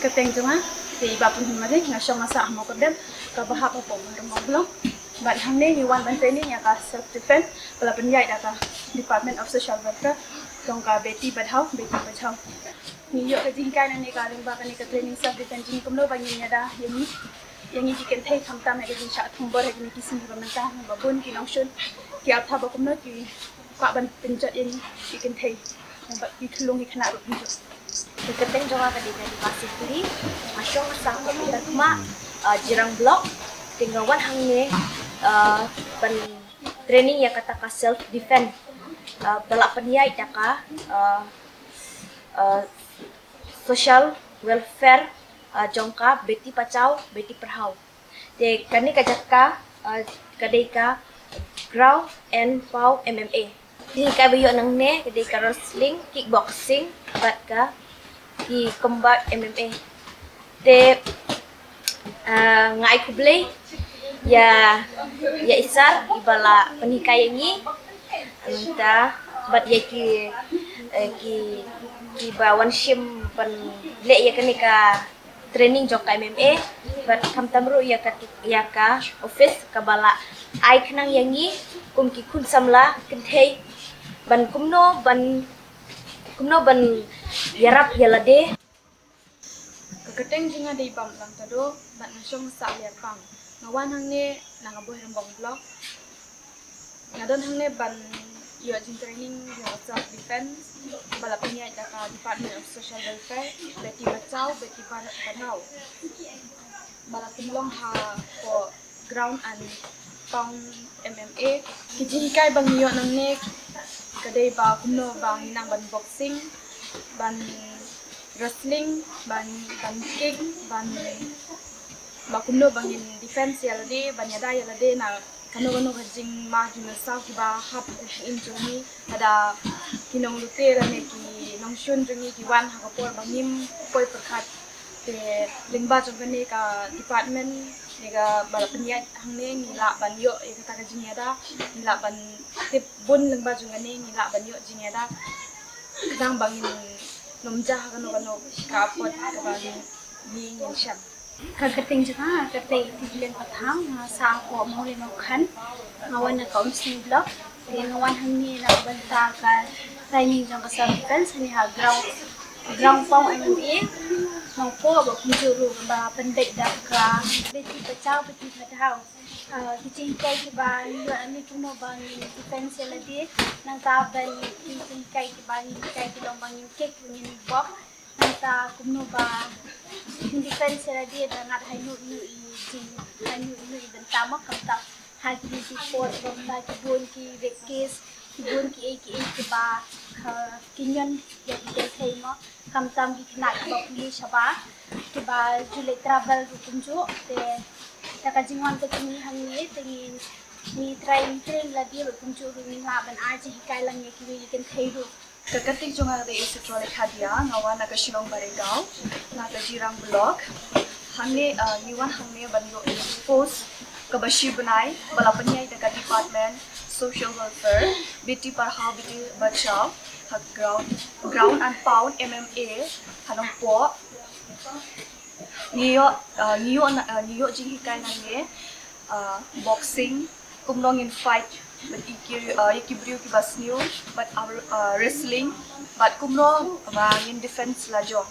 Kateng junga di bapun himade ngasong masa mo kadem ka bahap po mo blog ban hamne ni wan ban training ya ka self defense pala penyai da ka Department of Social Welfare tong ka beti badhau ni yo ka jingkai na ni ka ring ba ka ni ka training self defense jing kumlo ba ni da yang ini kan thai tham tam hai jing sha thum bor hai ni kisim ba man ta ba bun ki nong shun ki ap tha ba kumlo ki ka ban pinjat yang ki kan thai ba ki thulung ki khana ro pinjat Ikateng juga tadi dari Pasir Kiri, masuk masa kita cuma jirang blok, tinggal wan hangnya pen training ya kata ka self defense, balap penyai daka social welfare jongka beti pacau beti perhau. De kani kajaka kadai ka ground and pow MMA. Di ka bayo nang ne kadai ka wrestling, kickboxing, bat ka di combat MMA. De ngai kublay ya isar ibala penikai ini anta bat ya ki bawan shim pen le ya kenika training jok MMA bat kam tamru ya ka office kabala ai khnang yangi kum ki kun samla kenthei ban kumno ban yarap yalade Kateng jinga di bam lang tado ban ngasong sa liar pang ngawan hangne nangaboy rembong blog ngadon hangne ban yo jing training yo self defense bala punya da ka Department of Social Welfare beti bacau beti padhau bala tumlong ha ko ground and pound MMA kijing kai bang yo nangne kadai ba kumno bang nang ban boxing ban wrestling ban kick ban bakumno bangin defense yalade banyada yalade na kano hajing ma hina sa kiba hap in joni ada kinong lute rane ki nongshun joni ki wan ha kapor bangim poi prakhat te lingba jongane ka department nega bala penyat hangne ngila ban yo e kata ka jinyada ngila ban tip bun lingba jongane ngila ban yo jinyada kadang bangin nomja kano kapot ka bangin ni nyensham Kagating juga katay tiglen pathang sa ako mo rin kan ngawan na counseling block ngawan hangi na banta ka training jang sa defense ni ha ground pound MMA nang po ba kung juro ba pandai da ka beti pachao beti padhau kicing kay ba ni kuno bang defense lagi nang taban kicing kay ba ni kay tilong bang kick ni box nang ta kuno ba hindi kan sila dia na hayu dan tamak kanta hagi di por banda kibun ki rekis kibun ki ki ba kinyan ya ki thai mo kamtam ki khna ba puli shaba ki ba jule travel rukunjo te taka jingwan ko tini hangi tingi ni train la dia rukunjo ni ha ban aji hikai lang ki kan thai ru Kagating junga de electronic hadia ngawan naga Shillong Baregaon naga Jirang Block hangne niwan hangne banyo post kabashi bunai bala penyai daga Department Social Welfare biti parhau biti bachao ha ground and pound MMA hanong po niyo jing hikai nange boxing kumlong in fight but ikibrio ki basnyo but wrestling but kumno in defense la jo